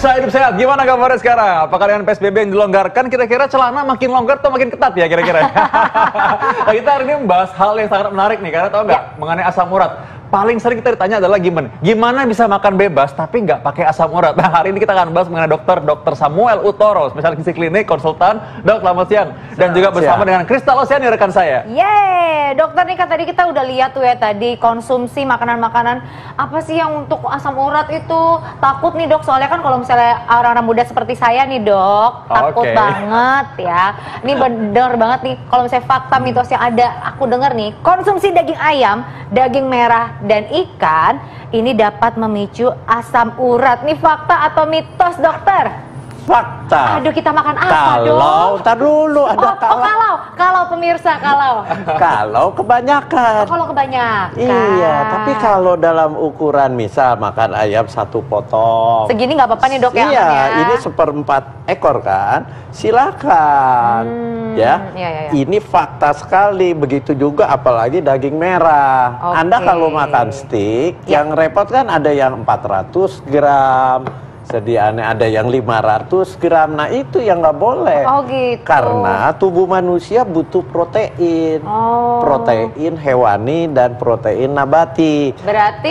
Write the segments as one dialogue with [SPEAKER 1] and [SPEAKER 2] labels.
[SPEAKER 1] Pemirsa Hidup Sehat, gimana kabarnya sekarang? Apakah dengan PSBB yang dilonggarkan, kira-kira celana makin longgar atau makin ketat ya kira-kira? Nah, kita hari ini membahas hal yang sangat menarik nih, karena tahu nggak mengenai asam urat. Paling sering kita ditanya adalah gimana bisa makan bebas tapi nggak pakai asam urat. Nah, hari ini kita akan bahas mengenai Dr. Samuel Utoro, spesialis gizi klinik, konsultan. Dok, selamat siang. Dan juga bersama dengan Kristal Osiani, rekan saya.
[SPEAKER 2] Yeay, dokter nih kan tadi kita udah lihat tuh ya tadi konsumsi makanan-makanan apa sih yang untuk asam urat itu. Takut nih dok, soalnya kan kalau misalnya orang-orang muda seperti saya nih dok, takut banget ya. Ini bener banget nih kalau misalnya fakta mitos yang ada, aku denger nih, konsumsi daging ayam, daging merah, dan ikan ini dapat memicu asam urat. Nih fakta atau mitos dokter?
[SPEAKER 3] Fakta.
[SPEAKER 2] Aduh, kita makan apa dong?
[SPEAKER 3] Tar dulu ada
[SPEAKER 2] kalau pemirsa
[SPEAKER 3] kalau kebanyakan.
[SPEAKER 2] Kalau kebanyakan.
[SPEAKER 3] Iya, tapi kalau dalam ukuran misal makan ayam 1 potong.
[SPEAKER 2] Segini nggak apa-apa nih dok ya?
[SPEAKER 3] Iya, ini 1/4 ekor kan? Silakan. Ya. Ini fakta sekali. Begitu juga apalagi daging merah. Anda kalau makan steak, yang repot kan ada yang 400 gram. Sediaannya ada yang 500 gram. Nah itu yang nggak boleh.
[SPEAKER 2] Oh gitu.
[SPEAKER 3] Karena tubuh manusia butuh protein. Protein hewani dan protein nabati.
[SPEAKER 2] Berarti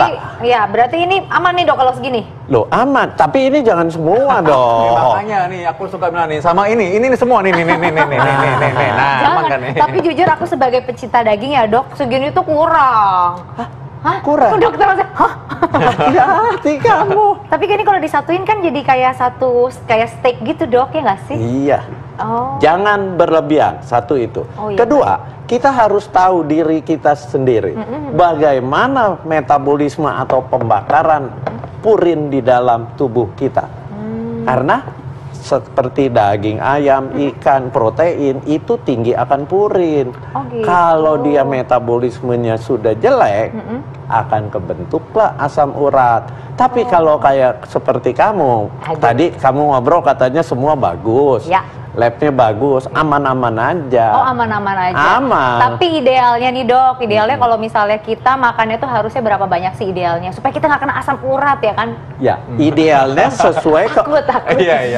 [SPEAKER 2] berarti ini aman nih dok kalau segini?
[SPEAKER 3] Loh aman, tapi ini jangan semua dong.
[SPEAKER 1] Makanya nih aku suka bilang nih sama ini semua nih. Nah,
[SPEAKER 2] jangan,
[SPEAKER 1] aman kan nih.
[SPEAKER 2] tapi jujur aku sebagai pecinta daging ya dok, segini tuh kurang.
[SPEAKER 3] Hah? Kurang?
[SPEAKER 2] Oh, dokter,
[SPEAKER 3] Ya, hati kamu.
[SPEAKER 2] Tapi ini kalau disatuin kan jadi kayak steak gitu dok, ya nggak sih?
[SPEAKER 3] Iya. Jangan berlebihan, satu itu. Kedua, kita harus tahu diri kita sendiri. Bagaimana metabolisme atau pembakaran purin di dalam tubuh kita. Karena seperti daging ayam, ikan, protein itu tinggi akan purin. Kalau dia metabolismenya sudah jelek, akan kebentuklah asam urat. Tapi kalau kayak seperti kamu, tadi kamu ngobrol katanya semua bagus. Labnya bagus, aman-aman aja.
[SPEAKER 2] Oh, aman-aman aja.
[SPEAKER 3] Aman.
[SPEAKER 2] Tapi idealnya nih dok, idealnya kalau misalnya kita makannya tuh harusnya berapa banyak sih idealnya? Supaya kita nggak kena asam urat ya kan?
[SPEAKER 3] Ya, idealnya sesuai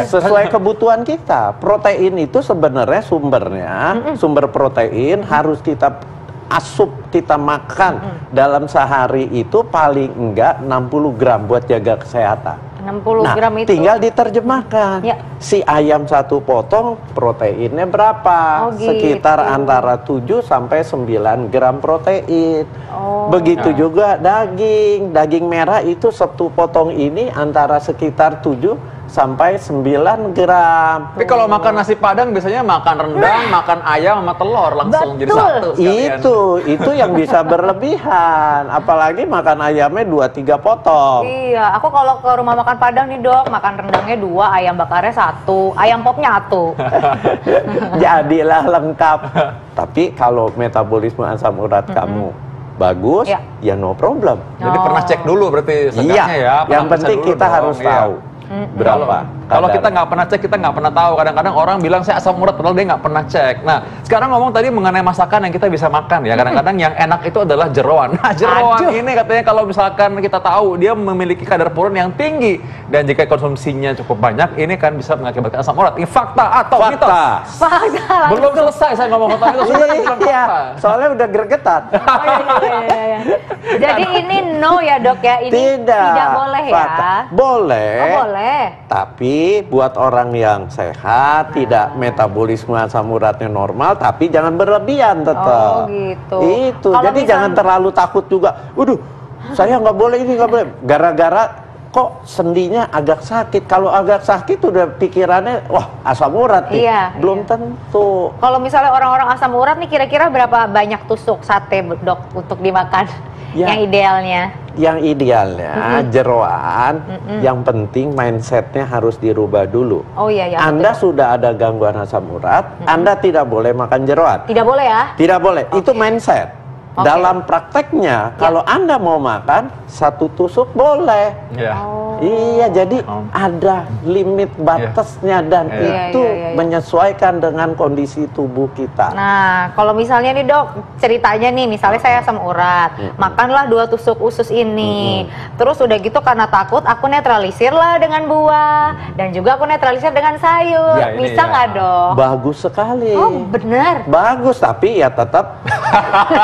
[SPEAKER 3] sesuai kebutuhan kita. Protein itu sebenarnya sumber protein harus kita asup, kita makan dalam sehari itu paling enggak 60 gram buat jaga kesehatan.
[SPEAKER 2] 60 gram itu
[SPEAKER 3] tinggal diterjemahkan. Si ayam 1 potong proteinnya berapa? Sekitar antara 7 sampai 9 gram protein. Begitu juga daging merah itu 1 potong ini antara sekitar 7 sampai 9 gram.
[SPEAKER 1] Tapi kalau makan nasi padang biasanya makan rendang, makan ayam sama telur langsung jadi satu sekalian.
[SPEAKER 3] Itu yang bisa berlebihan. Apalagi makan ayamnya 2-3 potong.
[SPEAKER 2] Iya, aku kalau ke rumah makan padang nih dok, makan rendangnya 2, ayam bakarnya 1, ayam popnya 1.
[SPEAKER 3] Jadilah lengkap. Tapi kalau metabolisme asam urat kamu bagus, ya no problem.
[SPEAKER 1] Jadi pernah cek dulu berarti segatnya ya.
[SPEAKER 3] Yang penting kita harus tahu berapa.
[SPEAKER 1] Kalau kita nggak pernah cek, kita nggak pernah tahu. Kadang-kadang orang bilang saya asam urat, padahal dia nggak pernah cek. Nah, sekarang ngomong tadi mengenai masakan yang kita bisa makan ya. Kadang-kadang yang enak itu adalah jeroan. Nah, jeroan ini katanya kalau misalkan kita tahu dia memiliki kadar purin yang tinggi dan jika konsumsinya cukup banyak, ini kan bisa mengakibatkan asam urat. Ini fakta atau mitos?
[SPEAKER 2] Fakta.
[SPEAKER 1] Belum selesai saya ngomong fakta itu.
[SPEAKER 3] Iya, soalnya udah gregetan.
[SPEAKER 2] Jadi ini no ya dok ya, ini tidak boleh ya?
[SPEAKER 3] Boleh.
[SPEAKER 2] Boleh.
[SPEAKER 3] Tapi buat orang yang sehat, tidak metabolisme asam uratnya normal, tapi jangan berlebihan tetap.
[SPEAKER 2] Gitu.
[SPEAKER 3] Itu. Jadi jangan terlalu takut juga. Waduh, saya nggak boleh ini, nggak boleh. Gara-gara kok sendinya agak sakit. Kalau agak sakit udah pikirannya, wah asam urat nih. Belum tentu.
[SPEAKER 2] Kalau misalnya orang-orang asam urat nih, kira-kira berapa banyak tusuk sate dok untuk dimakan? Yang idealnya?
[SPEAKER 3] Yang idealnya jeroan, yang penting mindsetnya harus dirubah dulu. Anda sudah ada gangguan asam urat, Anda tidak boleh makan jeroan.
[SPEAKER 2] Tidak boleh ya?
[SPEAKER 3] Tidak boleh, itu mindset. Dalam prakteknya, kalau Anda mau makan 1 tusuk boleh. Iya, jadi ada limit batasnya dan itu menyesuaikan dengan kondisi tubuh kita.
[SPEAKER 2] Nah, kalau misalnya nih dok, ceritanya nih, misalnya saya asam urat, makanlah 2 tusuk usus ini, terus udah gitu karena takut, aku netralisir lah dengan buah, dan juga aku netralisir dengan sayur, bisa nggak dok?
[SPEAKER 3] Bagus sekali.
[SPEAKER 2] Oh bener.
[SPEAKER 3] Bagus, tapi ya tetap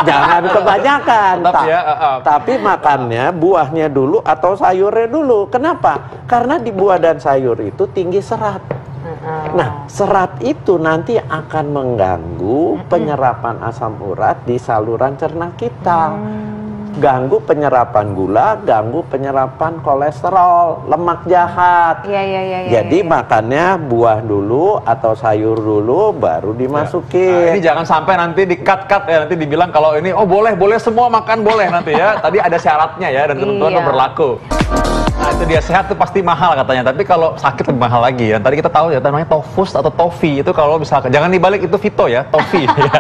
[SPEAKER 3] jangan kebanyakan. Tapi makannya buahnya dulu atau sayurnya dulu. Kenapa? Karena di buah dan sayur itu tinggi serat. Nah, serat itu nanti akan mengganggu penyerapan asam urat di saluran cerna kita. Ganggu penyerapan gula, ganggu penyerapan kolesterol, lemak jahat. Jadi makannya buah dulu atau sayur dulu, baru dimasukin.
[SPEAKER 1] Nah, ini jangan sampai nanti di-cut ya, nanti dibilang kalau ini oh boleh semua makan boleh nanti ya. Tadi ada syaratnya ya dan ketentuan berlaku. Nah itu dia, sehat itu pasti mahal katanya, tapi kalau sakit lebih mahal lagi ya. Tadi kita tahu ya namanya Tofus atau Tofi, itu kalau misalkan, jangan dibalik itu Vito ya, Tofi ya.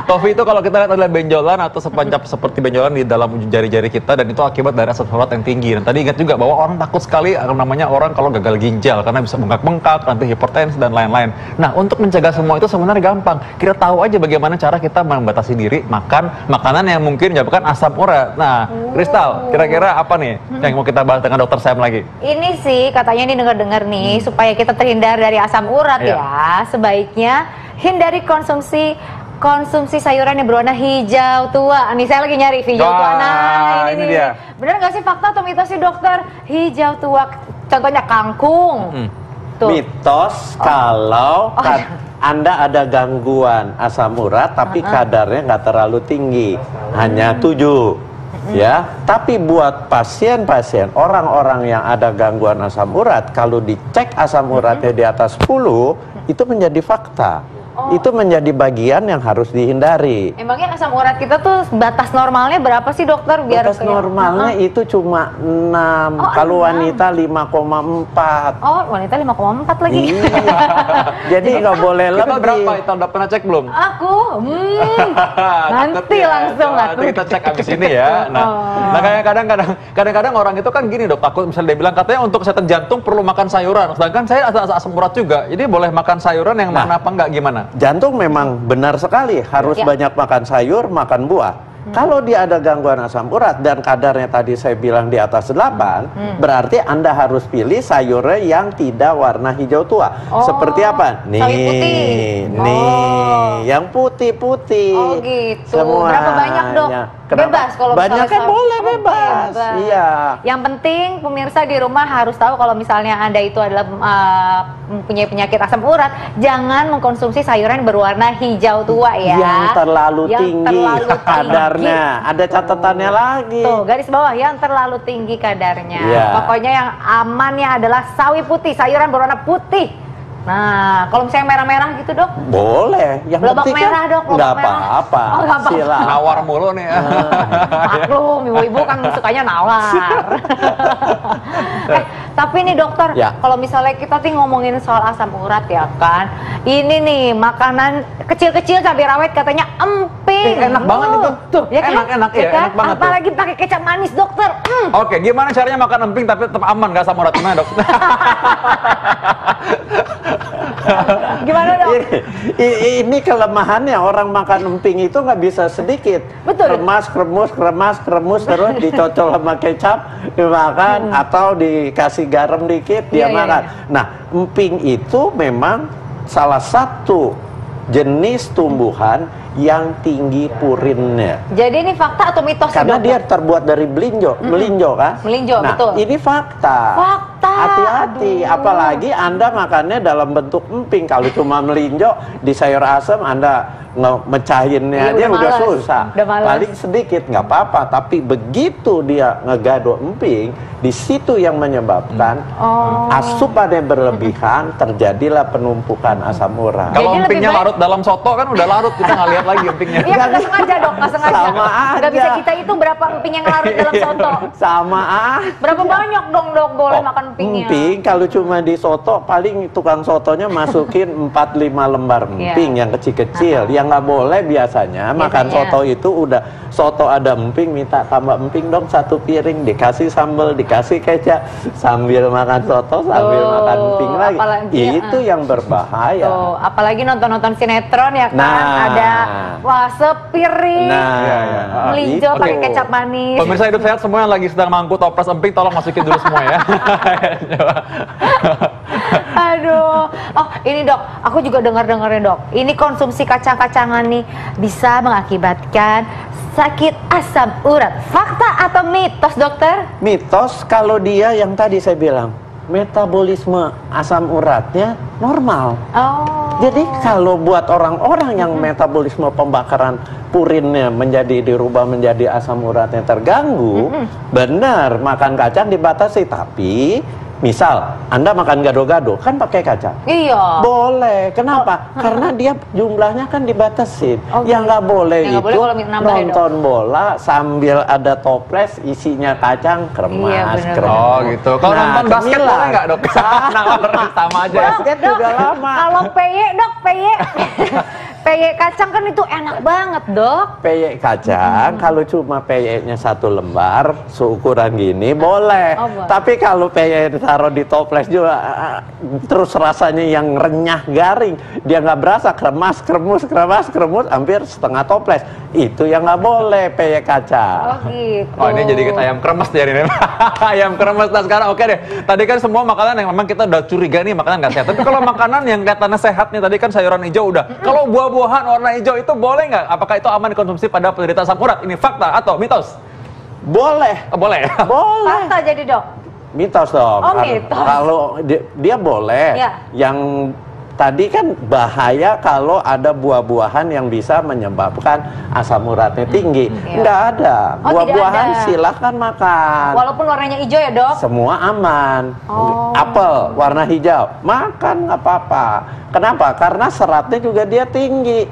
[SPEAKER 1] Tofi itu kalau kita lihat adalah benjolan atau sepancap seperti benjolan di dalam jari-jari kita, dan itu akibat dari asam urat yang tinggi. Dan tadi ingat juga bahwa orang takut sekali namanya orang kalau gagal ginjal, karena bisa bengkak-bengkak, nanti hipertensi dan lain-lain. Nah untuk mencegah semua itu sebenarnya gampang, kita tahu aja bagaimana cara kita membatasi diri makan makanan yang mungkin menyebabkan asam urat. Nah Kristal, kira-kira apa nih yang mau kita bahas dengan dokter Sam lagi?
[SPEAKER 2] Ini sih katanya ini dengar-dengar nih supaya kita terhindar dari asam urat ya, sebaiknya hindari konsumsi sayuran yang berwarna hijau tua. Nih saya lagi nyari hijau tua. Nah ini dia. Bener nggak sih fakta atau mitos sih dokter? Hijau tua, contohnya kangkung.
[SPEAKER 3] Mitos kalau Anda ada gangguan asam urat tapi kadarnya nggak terlalu tinggi, hanya 7. Ya, tapi buat pasien-pasien, orang-orang yang ada gangguan asam urat, kalau dicek asam uratnya di atas 10, itu menjadi fakta. Itu menjadi bagian yang harus dihindari.
[SPEAKER 2] Emangnya asam urat kita tuh batas normalnya berapa sih dokter? Biar
[SPEAKER 3] batas normalnya itu cuma 6, kalau wanita 5,4.
[SPEAKER 2] Oh, wanita 5,4 lagi.
[SPEAKER 3] Iya. Jadi nggak boleh lebih.
[SPEAKER 1] Kita berapa? Kita udah pernah cek belum?
[SPEAKER 2] Aku, nanti langsung lah.
[SPEAKER 1] Nanti kita cek abis ini ya. Nah kayak kadang-kadang orang itu kan gini dok, takut misalnya dia bilang katanya untuk kesehatan jantung perlu makan sayuran. Sedangkan saya ada asam urat juga, jadi boleh makan sayuran yang mana apa enggak, gimana?
[SPEAKER 3] Jantung memang benar sekali harus banyak makan sayur, makan buah. Kalau dia ada gangguan asam urat dan kadarnya tadi saya bilang di atas 8, berarti Anda harus pilih sayurnya yang tidak warna hijau tua. Seperti apa? Nih, yang putih-putih.
[SPEAKER 2] Oh gitu.
[SPEAKER 3] Semua.
[SPEAKER 2] Berapa banyak dok? Bebas kalau
[SPEAKER 3] banyak kan boleh bebas. Iya.
[SPEAKER 2] Yang penting pemirsa di rumah harus tahu kalau misalnya Anda itu adalah mempunyai penyakit asam urat, jangan mengkonsumsi sayuran berwarna hijau tua ya.
[SPEAKER 3] Yang terlalu tinggi kadarnya. Ada catatannya lagi.
[SPEAKER 2] Tuh, garis bawah yang terlalu tinggi kadarnya. Pokoknya yang amannya adalah sawi putih, sayuran berwarna putih. Nah, kalau misalnya merah-merah gitu dok?
[SPEAKER 3] Boleh. Yang
[SPEAKER 2] lobak merah dok,
[SPEAKER 3] nggak apa-apa. Silakan.
[SPEAKER 1] Nawar mulu nih.
[SPEAKER 2] Maklum, ibu-ibu kan sukanya nawar. Tapi nih dokter, kalau misalnya kita ngomongin soal asam urat ya kan, ini nih makanan kecil-kecil cabai rawit katanya emping.
[SPEAKER 1] Enak banget itu.
[SPEAKER 2] Tuh, ya kan?
[SPEAKER 1] Enak ya, enak banget.
[SPEAKER 2] Apalagi pakai kecap manis dokter.
[SPEAKER 1] Oke, gimana caranya makan emping tapi tetap aman nggak asam urat? Gimana dok?
[SPEAKER 2] Gimana dok?
[SPEAKER 3] Ini kelemahannya, orang makan emping itu nggak bisa sedikit.
[SPEAKER 2] Betul.
[SPEAKER 3] Kremas terus dicocol sama kecap dimakan atau dikasih garam dikit dia makan. Nah, emping itu memang salah satu jenis tumbuhan yang tinggi purinnya.
[SPEAKER 2] Jadi ini fakta atau mitos?
[SPEAKER 3] Karena dia terbuat dari melinjo kan?
[SPEAKER 2] Melinjo,
[SPEAKER 3] nah,
[SPEAKER 2] betul.
[SPEAKER 3] Ini fakta. Hati-hati, apalagi Anda makannya dalam bentuk emping. Kalau cuma melinjo di sayur asam, Anda mecahinnya dia udah susah. Paling sedikit nggak apa-apa, tapi begitu dia ngegado emping, di situ yang menyebabkan asupannya berlebihan, terjadilah penumpukan asam urat.
[SPEAKER 1] Kalau empingnya larut dalam soto kan udah larut, kita nggak lihat lagi empingnya.
[SPEAKER 2] Iya, nggak sengaja dok, nggak sengaja.
[SPEAKER 3] Sama aja.
[SPEAKER 2] Nggak bisa kita itu berapa emping yang larut dalam soto.
[SPEAKER 3] Sama
[SPEAKER 2] Berapa banyak dong dok boleh makan empingnya?
[SPEAKER 3] Emping kalau cuma di soto, paling tukang sotonya masukin 4-5 lembar emping yang kecil-kecil. Yang yang nggak boleh biasanya makan soto itu udah soto ada emping, minta tambah emping dong 1 piring, dikasih sambal, dikasih kecap, sambil makan soto sambil makan emping lagi.
[SPEAKER 2] Apalagi,
[SPEAKER 3] itu yang berbahaya.
[SPEAKER 2] Apalagi nonton-nonton sinetron ya kan, ada wah sepiring melinjo pakai kecap manis.
[SPEAKER 1] Pemirsa Hidup Sehat semua yang lagi sedang mangku toples emping tolong masukin dulu semua ya.
[SPEAKER 2] Aduh, oh ini dok, aku juga dengar-dengarnya dok, ini konsumsi kacang-kacangan nih bisa mengakibatkan sakit asam urat. Fakta atau mitos dokter?
[SPEAKER 3] Mitos kalau dia yang tadi saya bilang, metabolisme asam uratnya normal. Jadi kalau buat orang-orang yang metabolisme pembakaran purinnya dirubah menjadi asam uratnya terganggu, benar makan kacang dibatasi, tapi misal Anda makan gado-gado kan pakai kacang.
[SPEAKER 2] Iya.
[SPEAKER 3] Boleh. Kenapa? Karena dia jumlahnya kan dibatasin. Yang nggak boleh
[SPEAKER 2] yang
[SPEAKER 3] itu nonton bola sambil ada toples isinya kacang kremas.
[SPEAKER 1] Oh gitu. Kalau nonton basket boleh nggak dok? Sama aja.
[SPEAKER 3] Basket juga lama.
[SPEAKER 2] Kalau peye dok, peye kacang kan itu enak banget dok.
[SPEAKER 3] Peye kacang kalau cuma peyenya 1 lembar seukuran gini boleh. Tapi kalau peye taruh di toples juga terus rasanya yang renyah garing, dia nggak berasa, kremas hampir setengah toples, itu yang nggak boleh peye kacang.
[SPEAKER 2] Gitu.
[SPEAKER 1] Oh ini jadi ayam kremes jadi nih. Ayam kremes. Nah sekarang oke deh, tadi kan semua makanan yang memang kita udah curiga nih makanan nggak sehat, tapi kalau makanan yang kelihatannya sehat nih, tadi kan sayuran hijau udah, kalau buah-buahan warna hijau itu boleh nggak? Apakah itu aman dikonsumsi pada penderita asam urat? Ini fakta atau mitos?
[SPEAKER 3] Boleh.
[SPEAKER 1] Boleh.
[SPEAKER 3] Boleh.
[SPEAKER 2] Fakta jadi dok.
[SPEAKER 3] Mitos dong.
[SPEAKER 2] Mitos.
[SPEAKER 3] Kalau dia boleh. Yang tadi kan bahaya kalau ada buah-buahan yang bisa menyebabkan asam uratnya tinggi. Nggak ada. Buah-buahan silahkan makan.
[SPEAKER 2] Walaupun warnanya hijau ya dok?
[SPEAKER 3] Semua aman. Apel warna hijau, makan nggak apa-apa. Kenapa? Karena seratnya juga dia tinggi.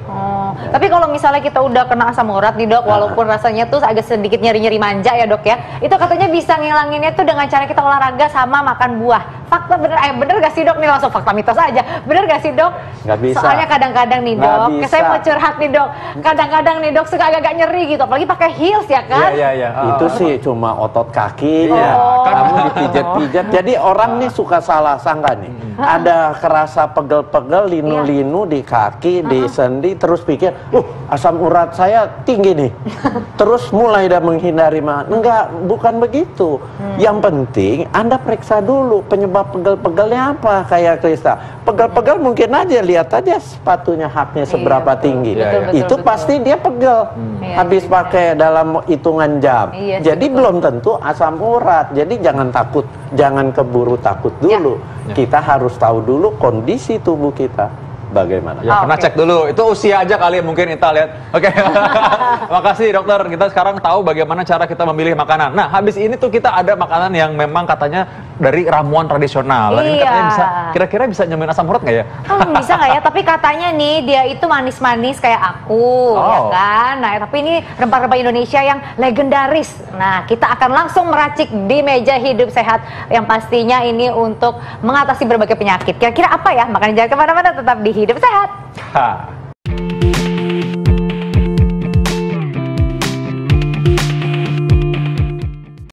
[SPEAKER 2] Tapi kalau misalnya kita udah kena asam urat nih dok, walaupun rasanya tuh agak sedikit nyeri-nyeri manja ya dok ya, itu katanya bisa ngilanginnya tuh dengan cara kita olahraga sama makan buah. Fakta bener gak sih dok? Nih langsung fakta mitos aja. Bener gak sih dok?
[SPEAKER 3] Nggak bisa.
[SPEAKER 2] Soalnya kadang-kadang nih dok, saya mau curhat nih dok, kadang-kadang nih dok suka agak-agak nyeri gitu, apalagi pakai heels ya kan?
[SPEAKER 1] Iya.
[SPEAKER 3] Itu sih cuma otot kakinya. Kamu dipijat-pijat. Jadi orang nih suka salah sangka nih. Ada kerasa pegel-pegel, linu-linu di kaki, di sendi, terus pikir, asam urat saya tinggi nih. Terus mulai dah menghindari makan. Enggak, bukan begitu. Yang penting Anda periksa dulu penyebab pegel-pegelnya apa, kayak Krista. Pegel-pegel mungkin aja, lihat aja sepatunya haknya seberapa tinggi. Itu pasti dia pegel. Habis pakai dalam hitungan jam. Jadi belum tentu asam urat. Jadi jangan takut, jangan keburu takut dulu. Kita harus tahu dulu kondisi tubuh kita bagaimana.
[SPEAKER 1] Ya, pernah cek dulu. Itu usia aja kali mungkin kita lihat. Oke. Makasih dokter. Kita sekarang tahu bagaimana cara kita memilih makanan. Nah, habis ini tuh kita ada makanan yang memang katanya dari ramuan tradisional. Ini katanya bisa, kira-kira bisa nyembuhin asam urat nggak ya?
[SPEAKER 2] Bisa nggak ya? Tapi katanya nih dia itu manis-manis kayak aku, ya kan? Nah, tapi ini rempah-rempah Indonesia yang legendaris. Nah, kita akan langsung meracik di meja hidup sehat yang pastinya ini untuk mengatasi berbagai penyakit. Kira-kira apa ya? Makanya jangan kemana-mana, tetap di Hidup Sehat.